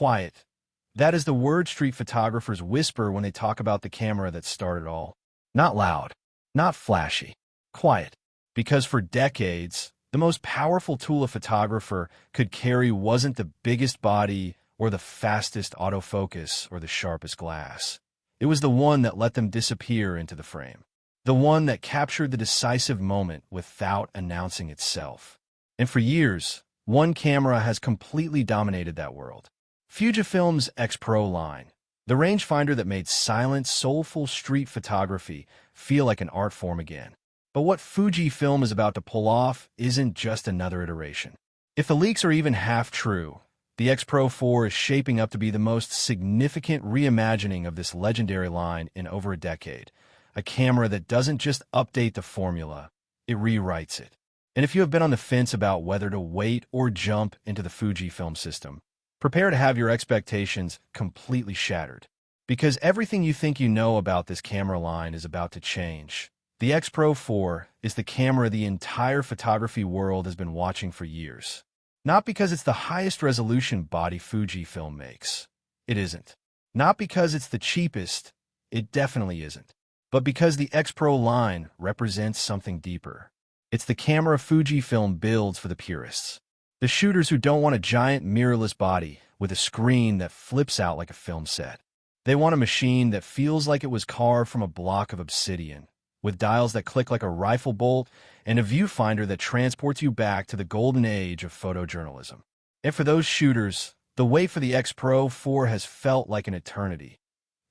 quiet. That is the word street photographers whisper when they talk about the camera that started all. Not loud, not flashy, quiet. Because for decades, the most powerful tool a photographer could carry wasn't the biggest body or the fastest autofocus or the sharpest glass. It was the one that let them disappear into the frame. The one that captured the decisive moment without announcing itself. And for years, one camera has completely dominated that world. Fujifilm's X-Pro line, the rangefinder that made silent, soulful street photography feel like an art form again. But what Fujifilm is about to pull off isn't just another iteration. If the leaks are even half true, the X-Pro 4 is shaping up to be the most significant reimagining of this legendary line in over a decade. A camera that doesn't just update the formula, it rewrites it. And if you have been on the fence about whether to wait or jump into the Fujifilm system, prepare to have your expectations completely shattered. Because everything you think you know about this camera line is about to change. The X-Pro 4 is the camera the entire photography world has been watching for years. Not because it's the highest resolution body Fujifilm makes. It isn't. Not because it's the cheapest. It definitely isn't. But because the X-Pro line represents something deeper. It's the camera Fujifilm builds for the purists. The shooters who don't want a giant mirrorless body with a screen that flips out like a film set. They want a machine that feels like it was carved from a block of obsidian, with dials that click like a rifle bolt and a viewfinder that transports you back to the golden age of photojournalism. And for those shooters, the wait for the X-Pro 4 has felt like an eternity.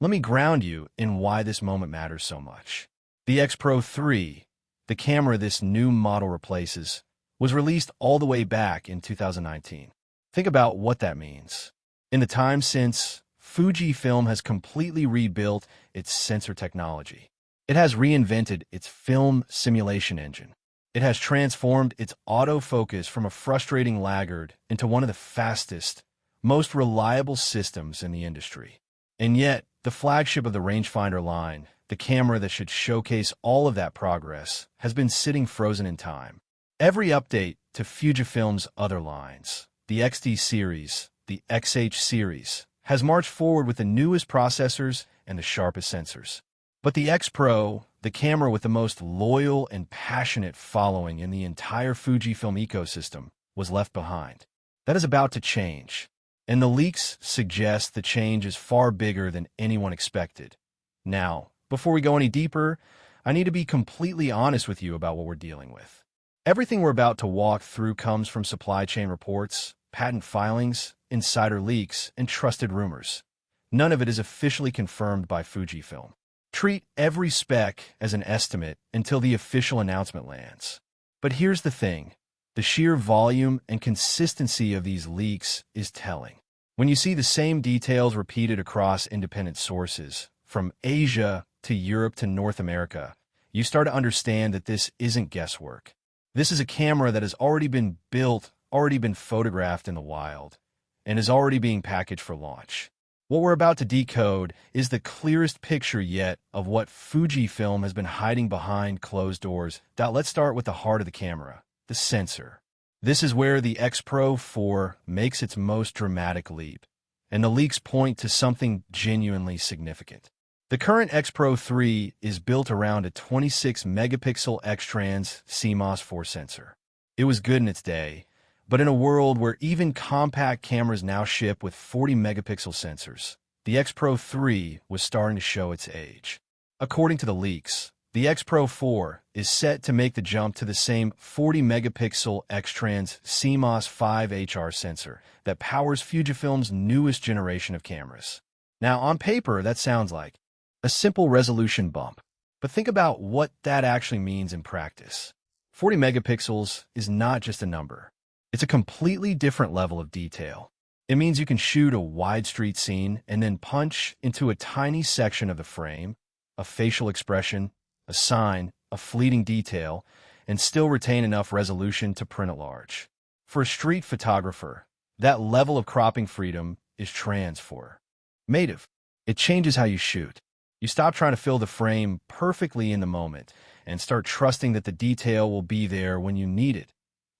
Let me ground you in why this moment matters so much. The X-Pro 3, the camera this new model replaces, was released all the way back in 2019. Think about what that means. In the time since, Fujifilm has completely rebuilt its sensor technology. It has reinvented its film simulation engine. It has transformed its autofocus from a frustrating laggard into one of the fastest, most reliable systems in the industry. And yet, the flagship of the rangefinder line, the camera that should showcase all of that progress, has been sitting frozen in time. Every update to Fujifilm's other lines, the XD series, the XH series, has marched forward with the newest processors and the sharpest sensors. But the X-Pro, the camera with the most loyal and passionate following in the entire Fujifilm ecosystem, was left behind. That is about to change. And the leaks suggest the change is far bigger than anyone expected. Now, before we go any deeper, I need to be completely honest with you about what we're dealing with. Everything we're about to walk through comes from supply chain reports, patent filings, insider leaks, and trusted rumors. None of it is officially confirmed by Fujifilm. Treat every spec as an estimate until the official announcement lands. But here's the thing. The sheer volume and consistency of these leaks is telling. When you see the same details repeated across independent sources, from Asia to Europe to North America, you start to understand that this isn't guesswork. This is a camera that has already been built, already been photographed in the wild, and is already being packaged for launch. What we're about to decode is the clearest picture yet of what Fujifilm has been hiding behind closed doors. Let's start with the heart of the camera, the sensor. This is where the X-Pro 4 makes its most dramatic leap, and the leaks point to something genuinely significant. The current X-Pro 3 is built around a 26-megapixel X-Trans CMOS 4 sensor. It was good in its day, but in a world where even compact cameras now ship with 40-megapixel sensors, the X-Pro 3 was starting to show its age. According to the leaks, the X-Pro 4 is set to make the jump to the same 40-megapixel X-Trans CMOS 5 HR sensor that powers Fujifilm's newest generation of cameras. Now, on paper, that sounds like a simple resolution bump. But think about what that actually means in practice. 40 megapixels is not just a number. It's a completely different level of detail. It means you can shoot a wide street scene and then punch into a tiny section of the frame, a facial expression, a sign, a fleeting detail, and still retain enough resolution to print at large. For a street photographer, that level of cropping freedom is transformative. It changes how you shoot. You stop trying to fill the frame perfectly in the moment and start trusting that the detail will be there when you need it.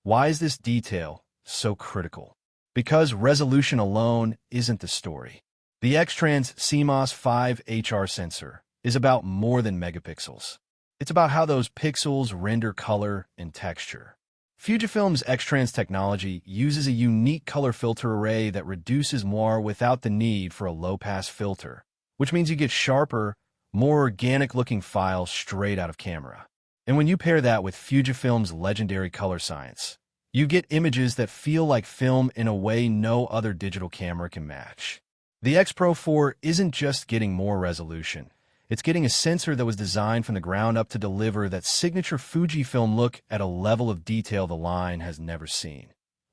Why is this detail so critical? Because resolution alone isn't the story. The X-Trans CMOS 5 HR sensor is about more than megapixels. It's about how those pixels render color and texture. Fujifilm's X-Trans technology uses a unique color filter array that reduces moire without the need for a low-pass filter, which means you get sharper, more organic-looking files straight out of camera. And when you pair that with Fujifilm's legendary color science, you get images that feel like film in a way no other digital camera can match. The X-Pro 4 isn't just getting more resolution. It's getting a sensor that was designed from the ground up to deliver that signature Fujifilm look at a level of detail the line has never seen.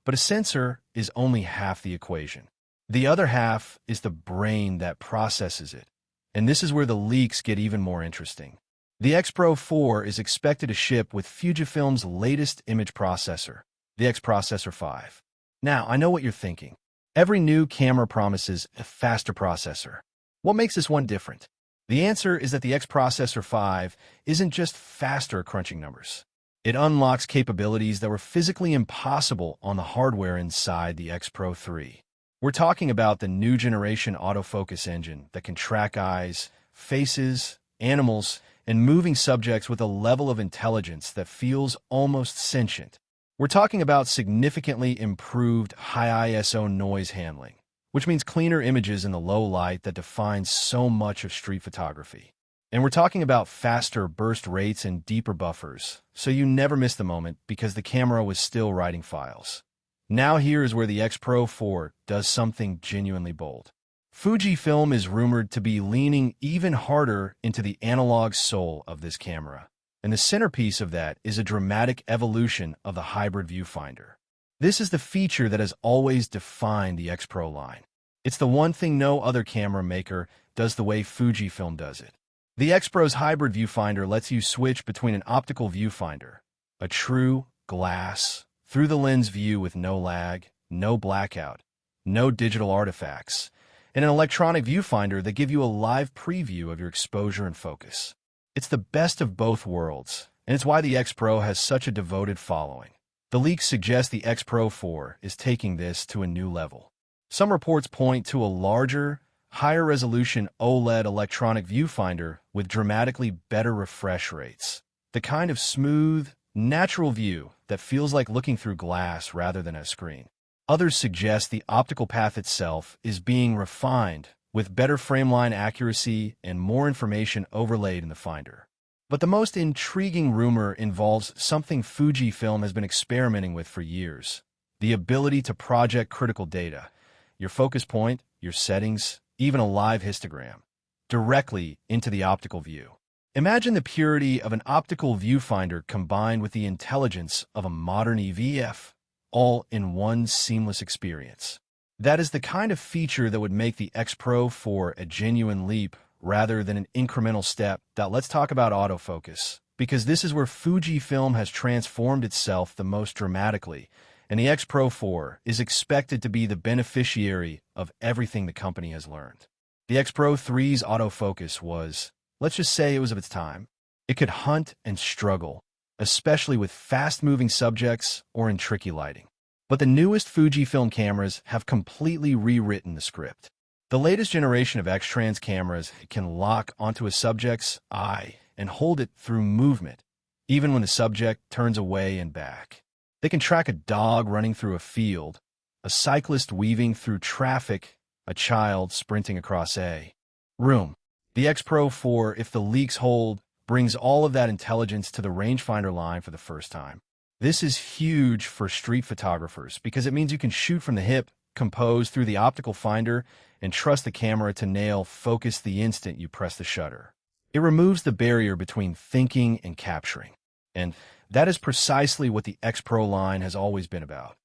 But a sensor is only half the equation. The other half is the brain that processes it. And this is where the leaks get even more interesting. The X-Pro 4 is expected to ship with Fujifilm's latest image processor, the X-Processor 5. Now, I know what you're thinking. Every new camera promises a faster processor. What makes this one different? The answer is that the X-Processor 5 isn't just faster at crunching numbers. It unlocks capabilities that were physically impossible on the hardware inside the X-Pro 3. We're talking about the new generation autofocus engine that can track eyes, faces, animals, and moving subjects with a level of intelligence that feels almost sentient. We're talking about significantly improved high ISO noise handling, which means cleaner images in the low light that defines so much of street photography. And we're talking about faster burst rates and deeper buffers, so you never miss the moment because the camera was still writing files. Now here is where the X-Pro 4 does something genuinely bold. Fujifilm is rumored to be leaning even harder into the analog soul of this camera, and the centerpiece of that is a dramatic evolution of the hybrid viewfinder. This is the feature that has always defined the X-Pro line. It's the one thing no other camera maker does the way Fujifilm does it. The X-Pro's hybrid viewfinder lets you switch between an optical viewfinder, a true glass, through-the-lens view with no lag, no blackout, no digital artifacts, and an electronic viewfinder that give you a live preview of your exposure and focus. It's the best of both worlds, and it's why the X-Pro has such a devoted following. The leaks suggest the X-Pro 4 is taking this to a new level. Some reports point to a larger, higher-resolution OLED electronic viewfinder with dramatically better refresh rates. The kind of smooth, natural view that feels like looking through glass rather than a screen. Others suggest the optical path itself is being refined with better frameline accuracy and more information overlaid in the finder. But the most intriguing rumor involves something Fujifilm has been experimenting with for years: the ability to project critical data, your focus point, your settings, even a live histogram, directly into the optical view. Imagine the purity of an optical viewfinder combined with the intelligence of a modern EVF, all in one seamless experience. That is the kind of feature that would make the X-Pro 4 a genuine leap rather than an incremental step. Now let's talk about autofocus, because this is where Fujifilm has transformed itself the most dramatically, and the X-Pro 4 is expected to be the beneficiary of everything the company has learned. The X-Pro 3's autofocus was, let's just say it was of its time. It could hunt and struggle, especially with fast-moving subjects or in tricky lighting. But the newest Fujifilm cameras have completely rewritten the script. The latest generation of X-Trans cameras can lock onto a subject's eye and hold it through movement, even when the subject turns away and back. They can track a dog running through a field, a cyclist weaving through traffic, a child sprinting across a room. The X-Pro 4, if the leaks hold, brings all of that intelligence to the Rangefinder line for the first time. This is huge for street photographers because it means you can shoot from the hip, compose through the optical finder, and trust the camera to nail focus the instant you press the shutter. It removes the barrier between thinking and capturing. And that is precisely what the X-Pro line has always been about.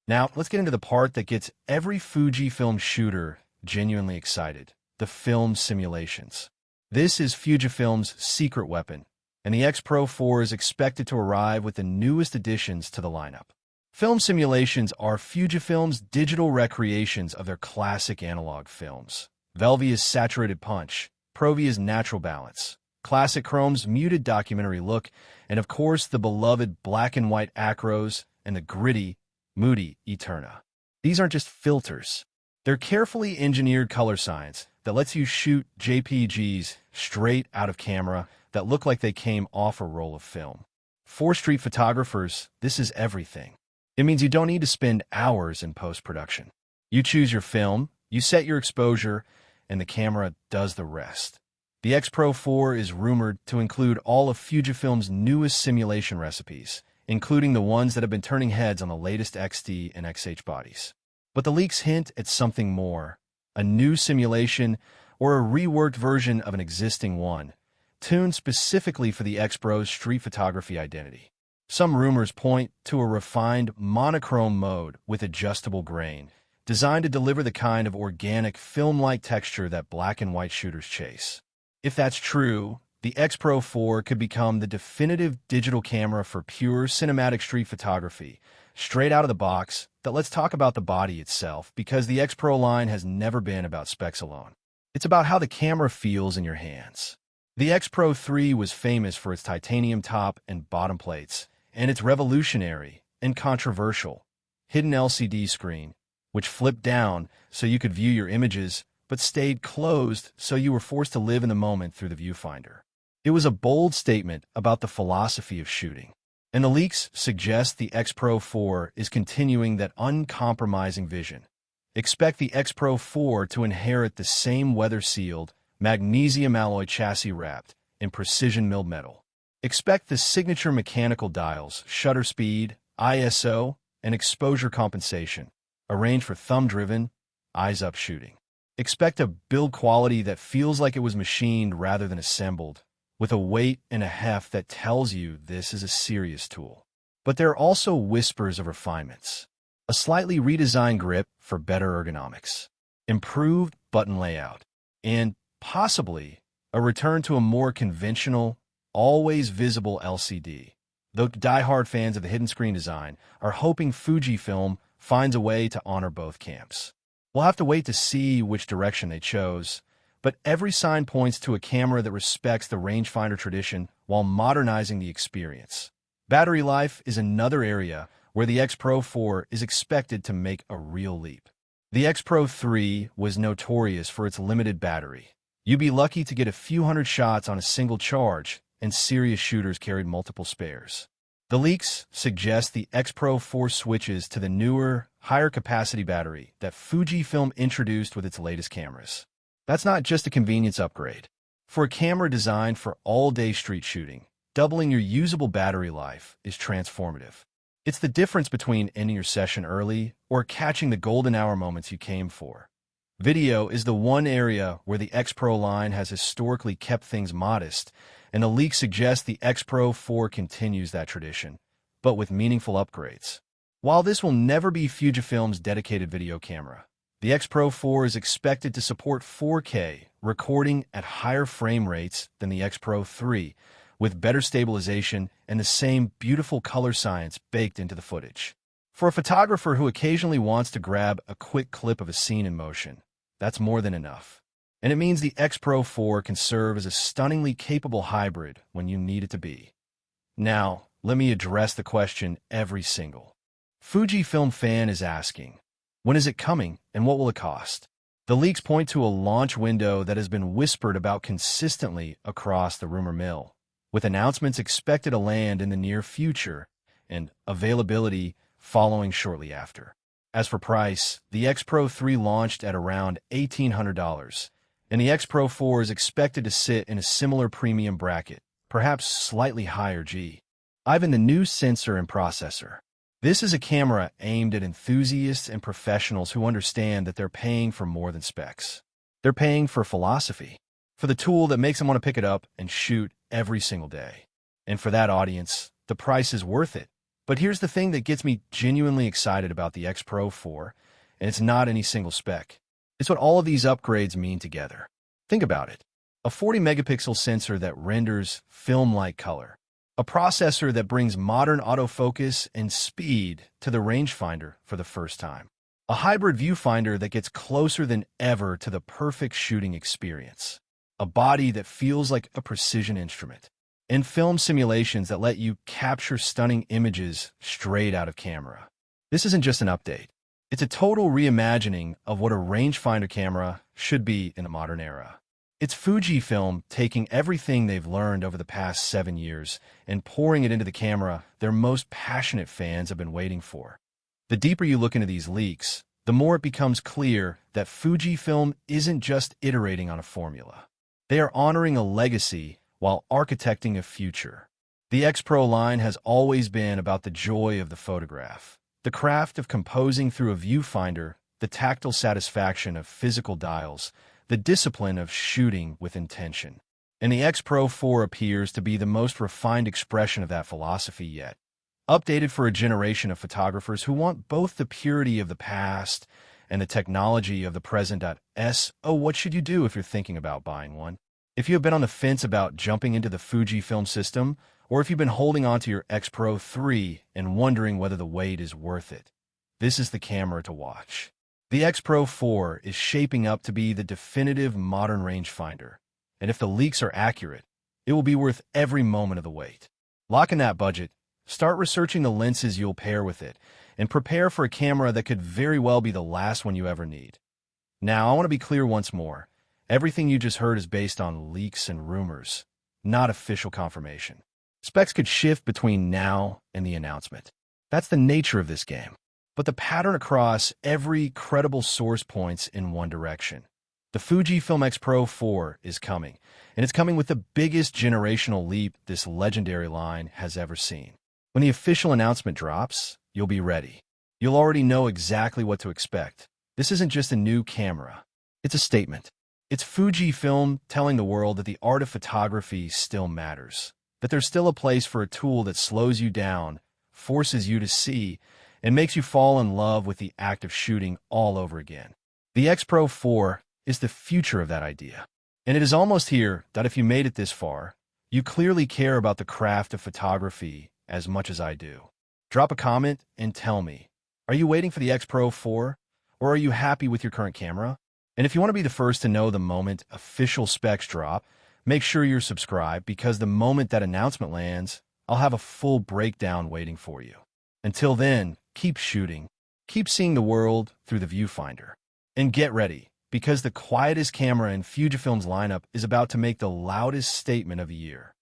Now, let's get into the part that gets every Fujifilm shooter genuinely excited: the film simulations. This is Fujifilm's secret weapon, and the X-Pro 4 is expected to arrive with the newest additions to the lineup. Film simulations are Fujifilm's digital recreations of their classic analog films. Velvia's saturated punch, Provia's natural balance, Classic Chrome's muted documentary look, and of course the beloved black and white acros and the gritty, moody Eterna. These aren't just filters. They're carefully engineered color science that lets you shoot JPGs straight out of camera that look like they came off a roll of film. For street photographers, this is everything. It means you don't need to spend hours in post-production. You choose your film, you set your exposure, and the camera does the rest. The X-Pro 4 is rumored to include all of Fujifilm's newest simulation recipes, including the ones that have been turning heads on the latest XD and XH bodies. But the leaks hint at something more, a new simulation or a reworked version of an existing one, tuned specifically for the X-Pro's street photography identity. Some rumors point to a refined monochrome mode with adjustable grain, designed to deliver the kind of organic film-like texture that black and white shooters chase. If that's true, the X-Pro 4 could become the definitive digital camera for pure cinematic street photography, straight out of the box. But let's talk about the body itself, because the X-Pro line has never been about specs alone. It's about how the camera feels in your hands. The X-Pro 3 was famous for its titanium top and bottom plates, and its revolutionary and controversial hidden LCD screen, which flipped down so you could view your images, but stayed closed so you were forced to live in the moment through the viewfinder. It was a bold statement about the philosophy of shooting. And the leaks suggest the X-Pro 4 is continuing that uncompromising vision. Expect the X-Pro 4 to inherit the same weather-sealed, magnesium alloy chassis wrapped in precision-milled metal. Expect the signature mechanical dials, shutter speed, ISO, and exposure compensation, arranged for thumb-driven, eyes-up shooting. Expect a build quality that feels like it was machined rather than assembled, with a weight and a heft that tells you this is a serious tool. But there are also whispers of refinements. A slightly redesigned grip for better ergonomics, improved button layout, and possibly a return to a more conventional, always visible LCD. Though die-hard fans of the hidden screen design are hoping Fujifilm finds a way to honor both camps. We'll have to wait to see which direction they chose, but every sign points to a camera that respects the rangefinder tradition while modernizing the experience. Battery life is another area where the X-Pro 4 is expected to make a real leap. The X-Pro 3 was notorious for its limited battery. You'd be lucky to get a few hundred shots on a single charge, and serious shooters carried multiple spares. The leaks suggest the X-Pro 4 switches to the newer, higher-capacity battery that Fujifilm introduced with its latest cameras. That's not just a convenience upgrade. For a camera designed for all-day street shooting, doubling your usable battery life is transformative. It's the difference between ending your session early or catching the golden hour moments you came for. Video is the one area where the X-Pro line has historically kept things modest, and the leaks suggest the X-Pro 4 continues that tradition, but with meaningful upgrades. While this will never be Fujifilm's dedicated video camera, the X-Pro 4 is expected to support 4K recording at higher frame rates than the X-Pro 3, with better stabilization and the same beautiful color science baked into the footage. For a photographer who occasionally wants to grab a quick clip of a scene in motion, that's more than enough. And it means the X-Pro 4 can serve as a stunningly capable hybrid when you need it to be. Now, let me address the question every single Fujifilm fan is asking. When is it coming, and what will it cost? The leaks point to a launch window that has been whispered about consistently across the rumor mill, with announcements expected to land in the near future and availability following shortly after. As for price, the X-Pro 3 launched at around $1,800, and the X-Pro 4 is expected to sit in a similar premium bracket, perhaps slightly higher G. Even the new sensor and processor. This is a camera aimed at enthusiasts and professionals who understand that they're paying for more than specs. They're paying for philosophy, for the tool that makes them want to pick it up and shoot every single day. And for that audience, the price is worth it. But here's the thing that gets me genuinely excited about the X-Pro 4, and it's not any single spec. It's what all of these upgrades mean together. Think about it. A 40-megapixel sensor that renders film-like color. A processor that brings modern autofocus and speed to the rangefinder for the first time. A hybrid viewfinder that gets closer than ever to the perfect shooting experience. A body that feels like a precision instrument. And film simulations that let you capture stunning images straight out of camera. This isn't just an update. It's a total reimagining of what a rangefinder camera should be in a modern era. It's Fujifilm taking everything they've learned over the past 7 years and pouring it into the camera their most passionate fans have been waiting for. The deeper you look into these leaks, the more it becomes clear that Fujifilm isn't just iterating on a formula. They are honoring a legacy while architecting a future. The X-Pro line has always been about the joy of the photograph, the craft of composing through a viewfinder, the tactile satisfaction of physical dials, the discipline of shooting with intention. And the X-Pro 4 appears to be the most refined expression of that philosophy yet. Updated for a generation of photographers who want both the purity of the past and the technology of the present. So what should you do if you're thinking about buying one? If you have been on the fence about jumping into the Fujifilm system, or if you've been holding on to your X-Pro 3 and wondering whether the wait is worth it, this is the camera to watch. The X-Pro 4 is shaping up to be the definitive modern rangefinder, and if the leaks are accurate, it will be worth every moment of the wait. Lock in that budget, start researching the lenses you'll pair with it, and prepare for a camera that could very well be the last one you ever need. Now, I want to be clear once more. Everything you just heard is based on leaks and rumors, not official confirmation. Specs could shift between now and the announcement. That's the nature of this game. But the pattern across every credible source points in one direction. The Fujifilm X-Pro 4 is coming, and it's coming with the biggest generational leap this legendary line has ever seen. When the official announcement drops, you'll be ready. You'll already know exactly what to expect. This isn't just a new camera. It's a statement. It's Fujifilm telling the world that the art of photography still matters, that there's still a place for a tool that slows you down, forces you to see, and makes you fall in love with the act of shooting all over again. The X-Pro 4 is the future of that idea. And it is almost here that if you made it this far, you clearly care about the craft of photography as much as I do. Drop a comment and tell me, are you waiting for the X-Pro 4, or are you happy with your current camera? And if you want to be the first to know the moment official specs drop, make sure you're subscribed, because the moment that announcement lands, I'll have a full breakdown waiting for you. Until then, keep shooting, keep seeing the world through the viewfinder, and get ready, because the quietest camera in Fujifilm's lineup is about to make the loudest statement of the year.